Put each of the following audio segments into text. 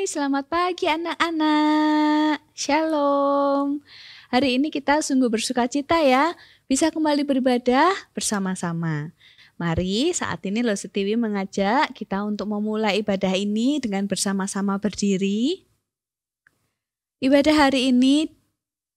Hai, selamat pagi anak-anak. Shalom. Hari ini kita sungguh bersukacita ya, bisa kembali beribadah bersama-sama. Mari saat ini Lo Setiwi mengajak kita untuk memulai ibadah ini dengan bersama-sama berdiri. Ibadah hari ini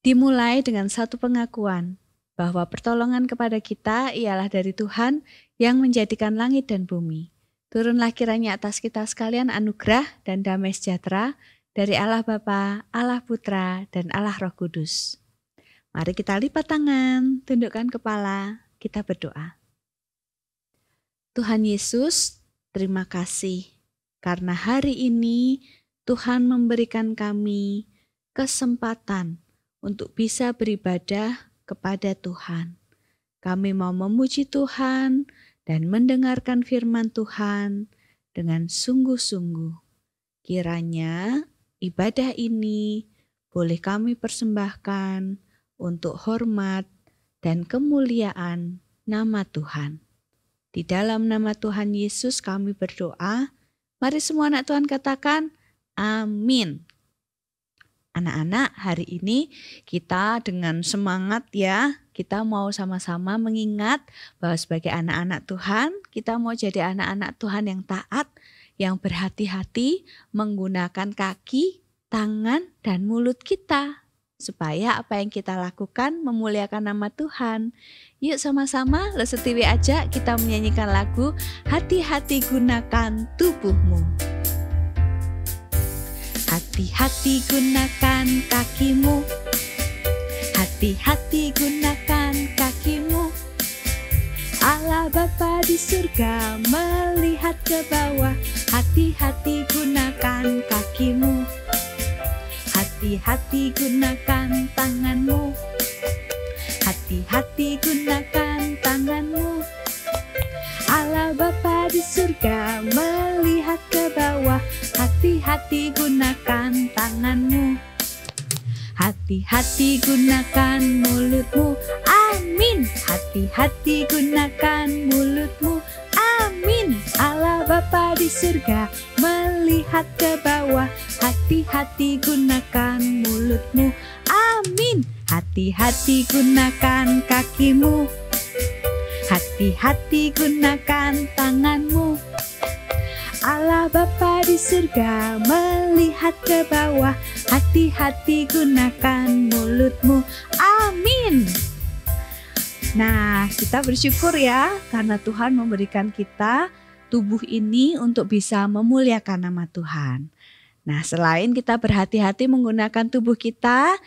dimulai dengan satu pengakuan bahwa pertolongan kepada kita ialah dari Tuhan yang menjadikan langit dan bumi. Turunlah kiranya atas kita sekalian anugerah dan damai sejahtera dari Allah Bapa, Allah Putra, dan Allah Roh Kudus. Mari kita lipat tangan, tundukkan kepala, kita berdoa. Tuhan Yesus, terima kasih karena hari ini Tuhan memberikan kami kesempatan untuk bisa beribadah kepada Tuhan. Kami mau memuji Tuhan dan mendengarkan firman Tuhan dengan sungguh-sungguh. Kiranya ibadah ini boleh kami persembahkan untuk hormat dan kemuliaan nama Tuhan. Di dalam nama Tuhan Yesus kami berdoa. Mari semua anak Tuhan katakan amin. Anak-anak, hari ini kita dengan semangat ya, kita mau sama-sama mengingat bahwa sebagai anak-anak Tuhan, kita mau jadi anak-anak Tuhan yang taat, yang berhati-hati menggunakan kaki, tangan, dan mulut kita. Supaya apa yang kita lakukan memuliakan nama Tuhan. Yuk sama-sama Lo Setiwi aja kita menyanyikan lagu Hati-hati gunakan tubuhmu. Hati-hati gunakan kakimu, hati-hati gunakan kakimu. Allah Bapa di surga melihat ke bawah. Hati-hati gunakan kakimu, hati-hati gunakan tanganmu, hati-hati gunakan tanganmu. Allah Bapa di surga melihat ke bawah. Hati-hati gunakan tanganmu, hati-hati gunakan mulutmu, amin. Hati-hati gunakan mulutmu, amin. Allah Bapa di surga melihat ke bawah. Hati-hati gunakan mulutmu, amin. Hati-hati gunakan kakimu, hati-hati gunakan tanganmu. Allah Bapa di surga melihat ke bawah. Hati-hati gunakan mulutmu, amin. Nah, kita bersyukur ya karena Tuhan memberikan kita tubuh ini untuk bisa memuliakan nama Tuhan. Nah, selain kita berhati-hati menggunakan tubuh kita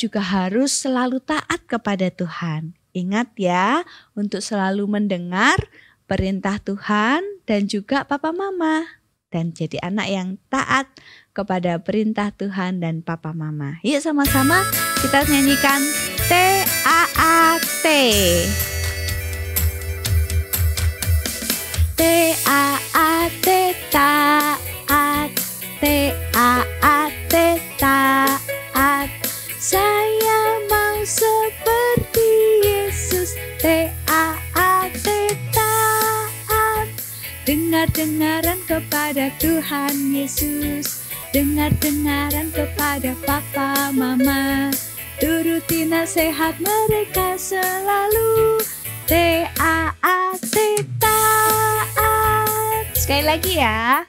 juga harus selalu taat kepada Tuhan. Ingat ya, untuk selalu mendengar perintah Tuhan dan juga papa mama. Dan jadi anak yang taat kepada perintah Tuhan dan papa mama. Yuk sama-sama kita nyanyikan T-A-A-T. T-A-A-T taat. T-A-A-T taat. Saya mau seperti Yesus. T-A-A-T taat. Dengar-dengaran kepada Tuhan Yesus. Dengar-dengaran kepada papa mama. Turuti nasihat mereka selalu. T-A-A-T taat. Sekali lagi ya.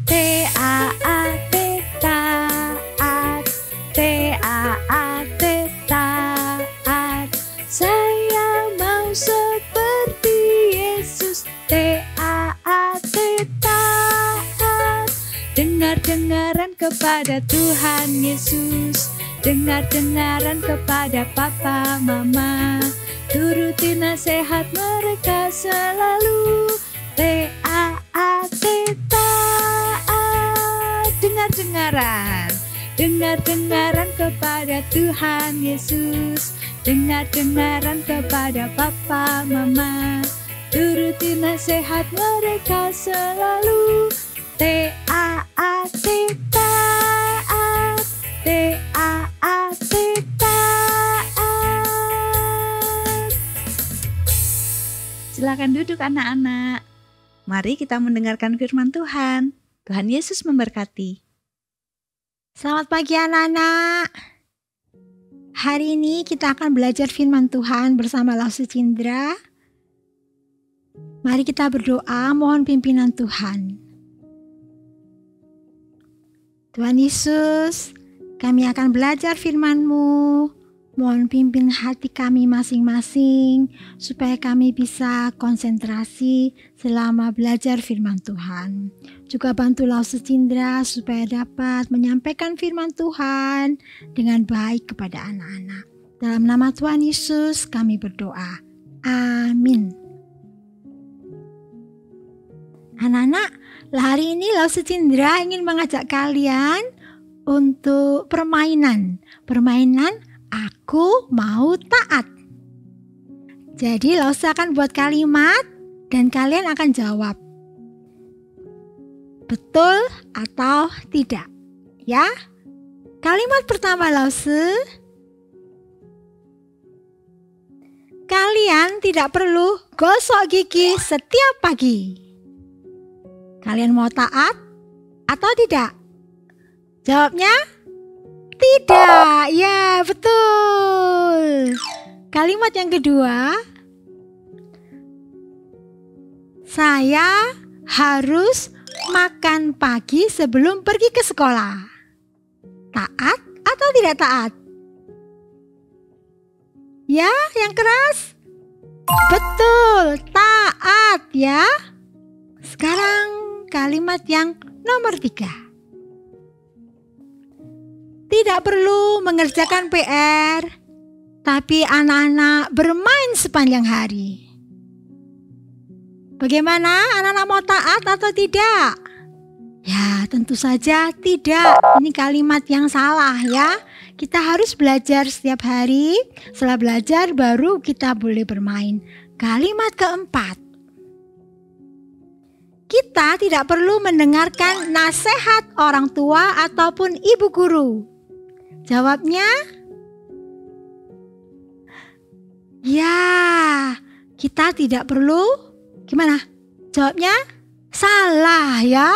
T-A-A-T taat. T-A-A-T taat. Saya mau seperti Yesus. T-A-A-T taat. Dengar-dengaran kepada Tuhan Yesus. Dengar-dengaran kepada papa mama. Turuti nasihat mereka selalu. T-A-A-T taat. Dengar-dengaran. Dengar-dengaran kepada Tuhan Yesus. Dengar-dengaran kepada papa mama. Turuti nasihat mereka selalu. T-A-A-T taat. T-A-A-T taat. Silakan duduk anak-anak. Mari kita mendengarkan firman Tuhan. Tuhan Yesus memberkati. Selamat pagi anak-anak. Hari ini kita akan belajar firman Tuhan bersama Lause Cindra. Mari kita berdoa mohon pimpinan Tuhan. Tuhan Yesus, kami akan belajar firman-Mu. Mohon pimpin hati kami masing-masing supaya kami bisa konsentrasi selama belajar firman Tuhan. Juga bantu Lause Cindra supaya dapat menyampaikan firman Tuhan dengan baik kepada anak-anak. Dalam nama Tuhan Yesus kami berdoa. Amin. Anak-anak, hari ini Lause Cindra ingin mengajak kalian untuk permainan aku mau taat. Jadi Lause akan buat kalimat dan kalian akan jawab betul atau tidak. Ya. Kalimat pertama Lause. Kalian tidak perlu gosok gigi setiap pagi. Kalian mau taat atau tidak? Jawabnya tidak. Ya, betul. Kalimat yang kedua. Saya harus makan pagi sebelum pergi ke sekolah. Taat atau tidak taat? Ya, yang keras. Betul, taat ya. Sekarang kalimat yang nomor 3. Tidak perlu mengerjakan PR, tapi anak-anak bermain sepanjang hari. Bagaimana? Anak-anak mau taat atau tidak? Ya, tentu saja tidak. Ini kalimat yang salah ya. Kita harus belajar setiap hari. Setelah belajar baru kita boleh bermain. Kalimat keempat. Kita tidak perlu mendengarkan nasihat orang tua ataupun ibu guru. Jawabnya, ya, kita tidak perlu. Gimana? Jawabnya, salah ya.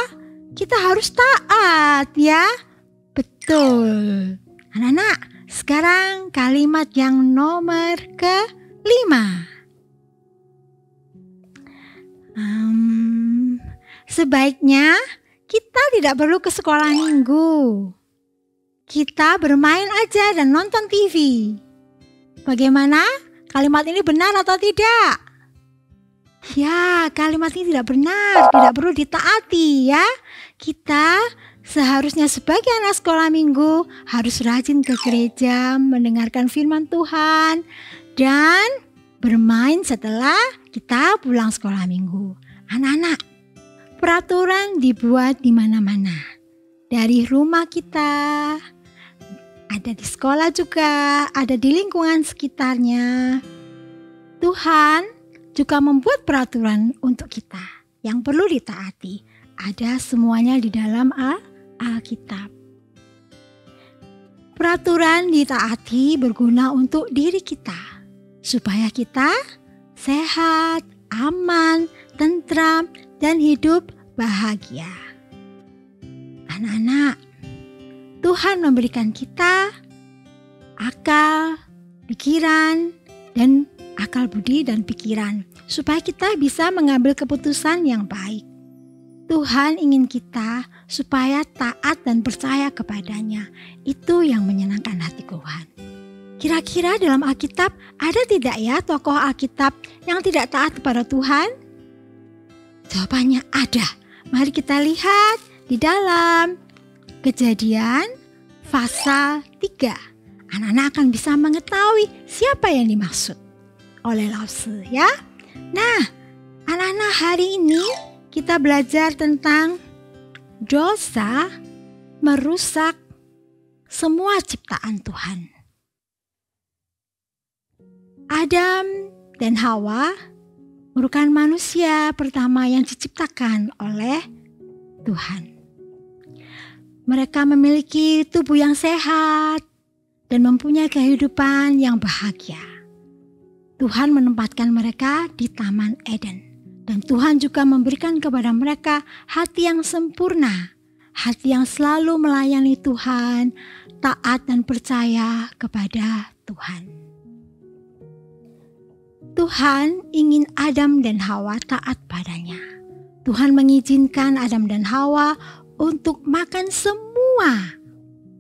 Kita harus taat ya. Betul. Anak-anak, sekarang kalimat yang nomor ke-5. Sebaiknya kita tidak perlu ke sekolah minggu. Kita bermain aja dan nonton TV. Bagaimana? Kalimat ini benar atau tidak? Ya, kalimat ini tidak benar. Tidak perlu ditaati ya. Kita seharusnya sebagai anak sekolah minggu harus rajin ke gereja, mendengarkan firman Tuhan, dan bermain setelah kita pulang sekolah minggu. Anak-anak, peraturan dibuat di mana-mana. Dari rumah kita, ada di sekolah juga, ada di lingkungan sekitarnya. Tuhan juga membuat peraturan untuk kita yang perlu ditaati. Ada semuanya di dalam Alkitab. Peraturan ditaati berguna untuk diri kita, supaya kita sehat, aman, tentram, dan hidup bahagia. Anak-anak, Tuhan memberikan kita akal, pikiran, dan akal budi dan pikiran supaya kita bisa mengambil keputusan yang baik. Tuhan ingin kita supaya taat dan percaya kepadanya. Itu yang menyenangkan hati Tuhan. Kira-kira dalam Alkitab ada tidak ya tokoh Alkitab yang tidak taat kepada Tuhan? Jawabannya ada. Mari kita lihat di dalam Kejadian pasal 3. Anak-anak akan bisa mengetahui siapa yang dimaksud oleh Lause ya. Nah, anak-anak, hari ini kita belajar tentang dosa merusak semua ciptaan Tuhan. Adam dan Hawa merupakan manusia pertama yang diciptakan oleh Tuhan. Mereka memiliki tubuh yang sehat dan mempunyai kehidupan yang bahagia. Tuhan menempatkan mereka di Taman Eden. Dan Tuhan juga memberikan kepada mereka hati yang sempurna. hati yang selalu melayani Tuhan, taat dan percaya kepada Tuhan. Tuhan ingin Adam dan Hawa taat padanya. Tuhan mengizinkan Adam dan Hawa untuk makan semua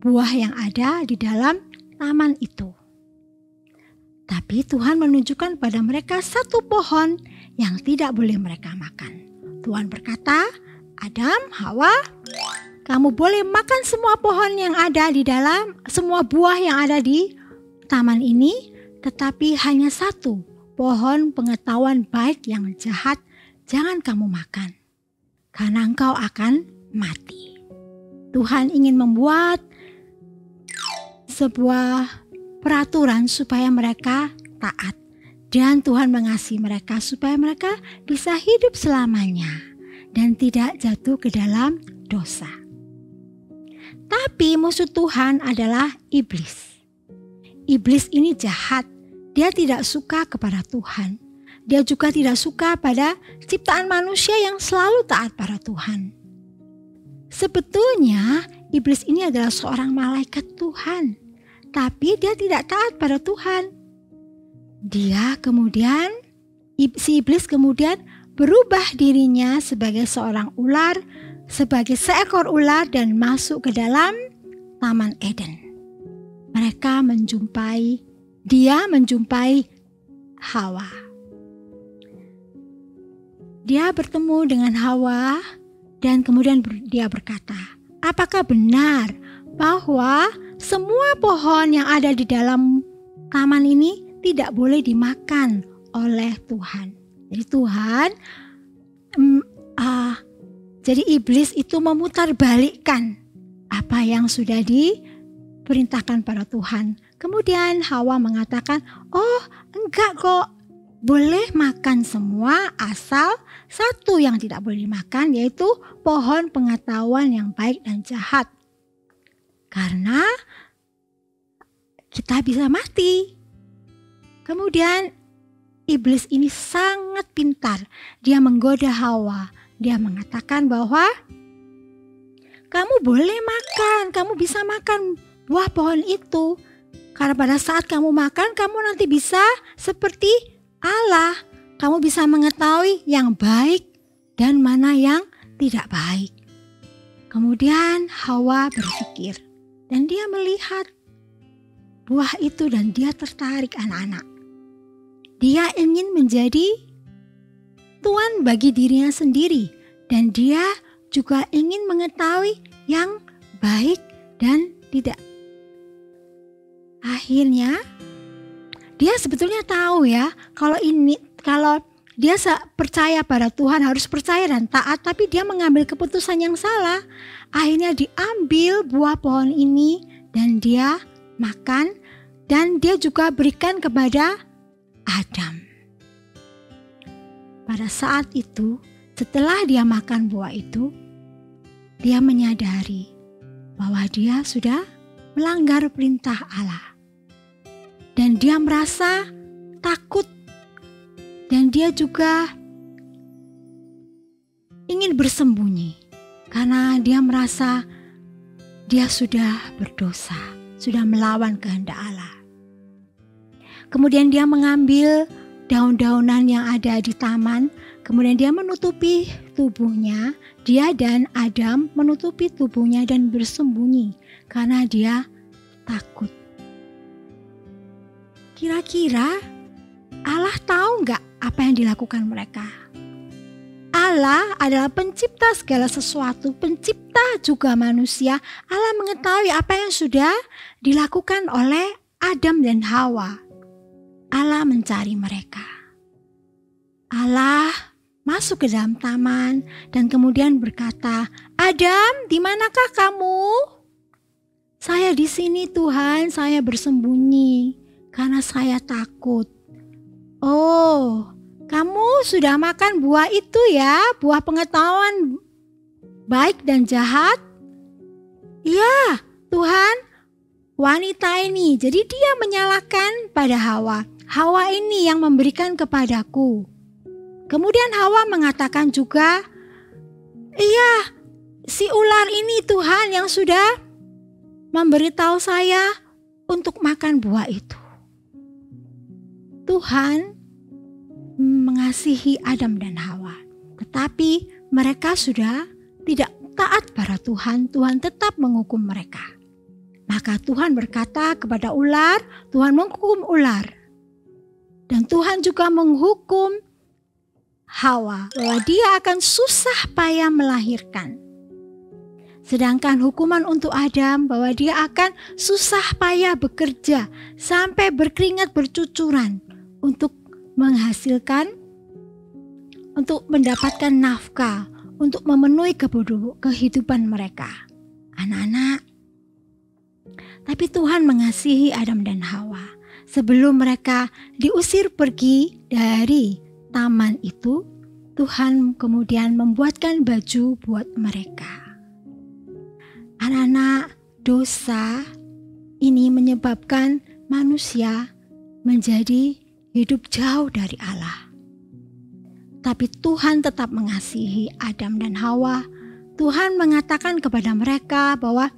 buah yang ada di dalam taman itu. Tapi Tuhan menunjukkan pada mereka satu pohon yang tidak boleh mereka makan. Tuhan berkata, Adam, Hawa, kamu boleh makan semua pohon yang ada di dalam, semua buah yang ada di taman ini, tetapi hanya satu, pohon pengetahuan baik yang jahat, jangan kamu makan, karena engkau akan mati. Tuhan ingin membuat sebuah peraturan supaya mereka taat. Dan Tuhan mengasihi mereka supaya mereka bisa hidup selamanya dan tidak jatuh ke dalam dosa. Tapi musuh Tuhan adalah iblis. Iblis ini jahat. Dia tidak suka kepada Tuhan. Dia juga tidak suka pada ciptaan manusia yang selalu taat pada Tuhan. Sebetulnya iblis ini adalah seorang malaikat Tuhan. Tapi dia tidak taat pada Tuhan. Si iblis kemudian berubah dirinya sebagai seorang ular, sebagai seekor ular dan masuk ke dalam Taman Eden. Dia menjumpai Hawa. Dia bertemu dengan Hawa dan kemudian dia berkata, apakah benar bahwa semua pohon yang ada di dalam taman ini tidak boleh dimakan oleh Tuhan? Jadi iblis itu memutarbalikkan apa yang sudah diperintahkan pada Tuhan. Kemudian Hawa mengatakan, oh enggak kok, boleh makan semua asal satu yang tidak boleh dimakan, yaitu pohon pengetahuan yang baik dan jahat. Karena kita bisa mati. Kemudian iblis ini sangat pintar. Dia menggoda Hawa. Dia mengatakan bahwa kamu boleh makan, kamu bisa makan buah pohon itu. Karena pada saat kamu makan, kamu nanti bisa seperti Allah. Kamu bisa mengetahui yang baik dan mana yang tidak baik. Kemudian Hawa berpikir dan dia melihat buah itu dan dia tertarik anak-anak. Dia ingin menjadi tuan bagi dirinya sendiri dan dia juga ingin mengetahui yang baik dan tidak. Akhirnya dia sebetulnya tahu ya kalau dia percaya pada Tuhan, harus percaya dan taat, tapi dia mengambil keputusan yang salah. Akhirnya diambil buah pohon ini dan dia makan dan dia juga berikan kepada Adam. Pada saat itu, setelah dia makan buah itu, dia menyadari bahwa dia sudah melanggar perintah Allah. Dan dia merasa takut. Dan dia juga ingin bersembunyi. Karena dia merasa dia sudah berdosa, sudah melawan kehendak Allah. Kemudian dia mengambil daun-daunan yang ada di taman, kemudian dia menutupi tubuhnya. Dia dan Adam menutupi tubuhnya dan bersembunyi karena dia takut. Kira-kira Allah tahu nggak apa yang dilakukan mereka? Allah adalah pencipta segala sesuatu, pencipta juga manusia. Allah mengetahui apa yang sudah dilakukan oleh Adam dan Hawa. Allah mencari mereka. Allah masuk ke dalam taman dan kemudian berkata, Adam, di manakah kamu? Saya di sini Tuhan, saya bersembunyi karena saya takut. Oh, kamu sudah makan buah itu ya, buah pengetahuan baik dan jahat? Iya, Tuhan, wanita ini. Jadi dia menyalahkan pada Hawa. Hawa ini yang memberikan kepadaku. Kemudian Hawa mengatakan juga, iya, si ular ini Tuhan yang sudah memberitahu saya untuk makan buah itu. Tuhan mengasihi Adam dan Hawa, tetapi mereka sudah tidak taat pada Tuhan. Tuhan tetap menghukum mereka. Maka Tuhan berkata kepada ular, Tuhan menghukum ular. Dan Tuhan juga menghukum Hawa bahwa dia akan susah payah melahirkan. Sedangkan hukuman untuk Adam bahwa dia akan susah payah bekerja sampai berkeringat bercucuran untuk menghasilkan, untuk mendapatkan nafkah, untuk memenuhi kehidupan mereka. Anak-anak, tapi Tuhan mengasihi Adam dan Hawa. Sebelum mereka diusir pergi dari taman itu, Tuhan kemudian membuatkan baju buat mereka. Anak-anak, dosa ini menyebabkan manusia menjadi hidup jauh dari Allah. Tapi Tuhan tetap mengasihi Adam dan Hawa. Tuhan mengatakan kepada mereka bahwa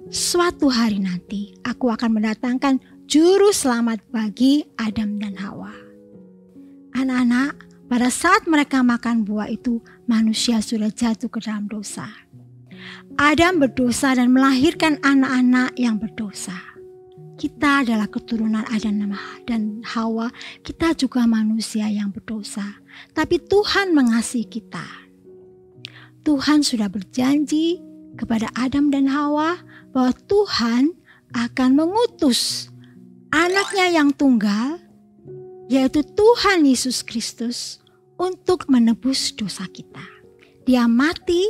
suatu hari nanti aku akan mendatangkan juru selamat bagi Adam dan Hawa. Anak-anak, pada saat mereka makan buah itu, manusia sudah jatuh ke dalam dosa. Adam berdosa dan melahirkan anak-anak yang berdosa. Kita adalah keturunan Adam dan Hawa. Kita juga manusia yang berdosa. Tapi Tuhan mengasihi kita. Tuhan sudah berjanji kepada Adam dan Hawa bahwa Tuhan akan mengutus anaknya yang tunggal, yaitu Tuhan Yesus Kristus, untuk menebus dosa kita. Dia mati,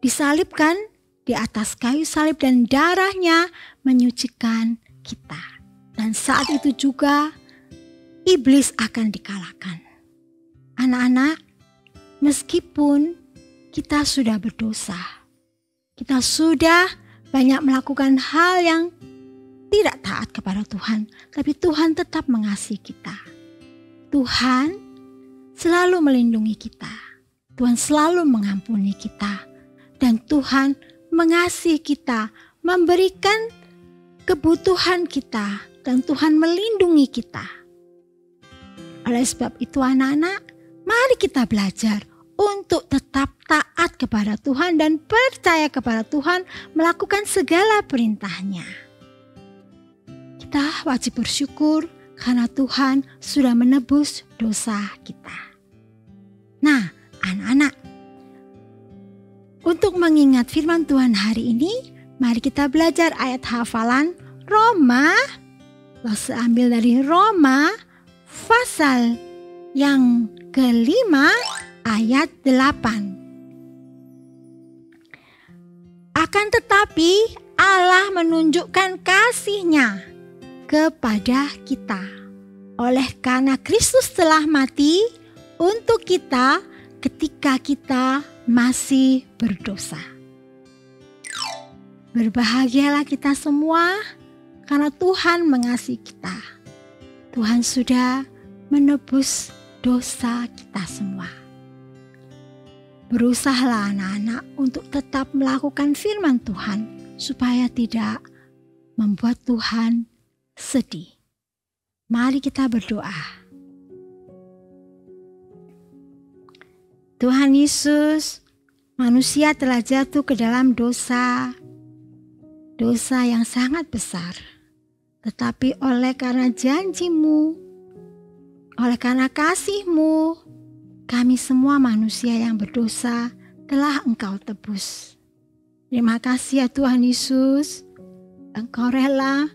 disalibkan di atas kayu salib, dan darahnya menyucikan kita. Dan saat itu juga iblis akan dikalahkan. Anak-anak, meskipun kita sudah berdosa, kita sudah banyak melakukan hal yang tidak taat kepada Tuhan, tapi Tuhan tetap mengasihi kita. Tuhan selalu melindungi kita. Tuhan selalu mengampuni kita. Dan Tuhan mengasihi kita, memberikan kebutuhan kita, dan Tuhan melindungi kita. Oleh sebab itu anak-anak, mari kita belajar untuk tetap taat kepada Tuhan dan percaya kepada Tuhan, melakukan segala perintahnya. Kita wajib bersyukur karena Tuhan sudah menebus dosa kita. Nah, anak-anak, untuk mengingat firman Tuhan hari ini, mari kita belajar ayat hafalan Roma. Saya ambil dari Roma pasal yang kelima ayat 8. Akan tetapi Allah menunjukkan kasih-Nya kepada kita oleh karena Kristus telah mati untuk kita ketika kita masih berdosa. Berbahagialah kita semua karena Tuhan mengasihi kita. Tuhan sudah menebus dosa kita semua. Berusahalah anak-anak untuk tetap melakukan firman Tuhan supaya tidak membuat Tuhan sedih. Mari kita berdoa. Tuhan Yesus, manusia telah jatuh ke dalam dosa yang sangat besar. Tetapi oleh karena janji-Mu, oleh karena kasih-Mu, kami semua manusia yang berdosa telah Engkau tebus. Terima kasih ya Tuhan Yesus, Engkau rela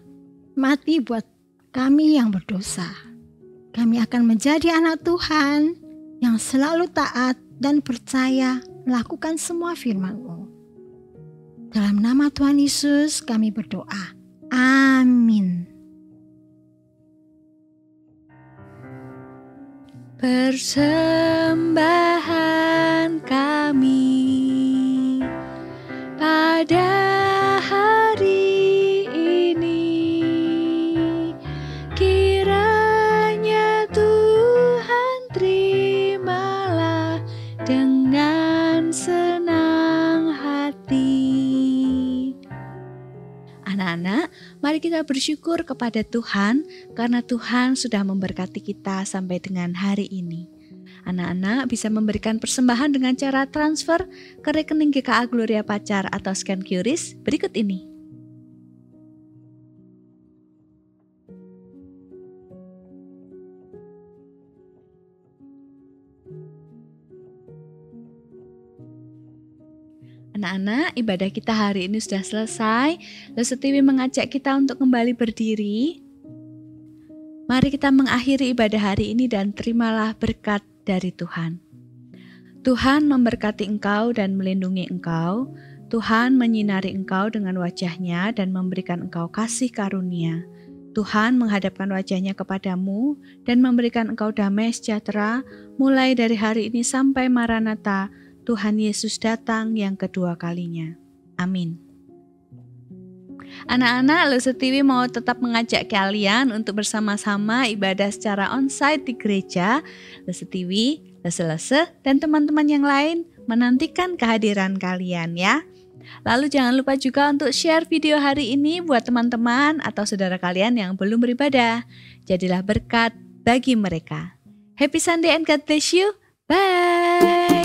mati buat kami yang berdosa. Kami akan menjadi anak Tuhan yang selalu taat dan percaya melakukan semua firman-Mu. Dalam nama Tuhan Yesus kami berdoa. Amin. Persembahan kami pada hari ini, kiranya Tuhan terimalah dengan senang hati. Mari kita bersyukur kepada Tuhan karena Tuhan sudah memberkati kita sampai dengan hari ini. Anak-anak bisa memberikan persembahan dengan cara transfer ke rekening GKA Gloria Pacar atau scan QRIS berikut ini. Anak-anak, ibadah kita hari ini sudah selesai. Lalu Setiwi mengajak kita untuk kembali berdiri. Mari kita mengakhiri ibadah hari ini dan terimalah berkat dari Tuhan. Tuhan memberkati engkau dan melindungi engkau. Tuhan menyinari engkau dengan wajah-Nya dan memberikan engkau kasih karunia. Tuhan menghadapkan wajah-Nya kepadamu dan memberikan engkau damai sejahtera mulai dari hari ini sampai Maranatha. Tuhan Yesus datang yang kedua kalinya. Amin. Anak-anak, Lu Setiwi mau tetap mengajak kalian untuk bersama-sama ibadah secara onsite di gereja. Lu Setiwi, Lese-Lese, dan teman-teman yang lain menantikan kehadiran kalian ya. Lalu jangan lupa juga untuk share video hari ini buat teman-teman atau saudara kalian yang belum beribadah. Jadilah berkat bagi mereka. Happy Sunday and God bless you. Bye.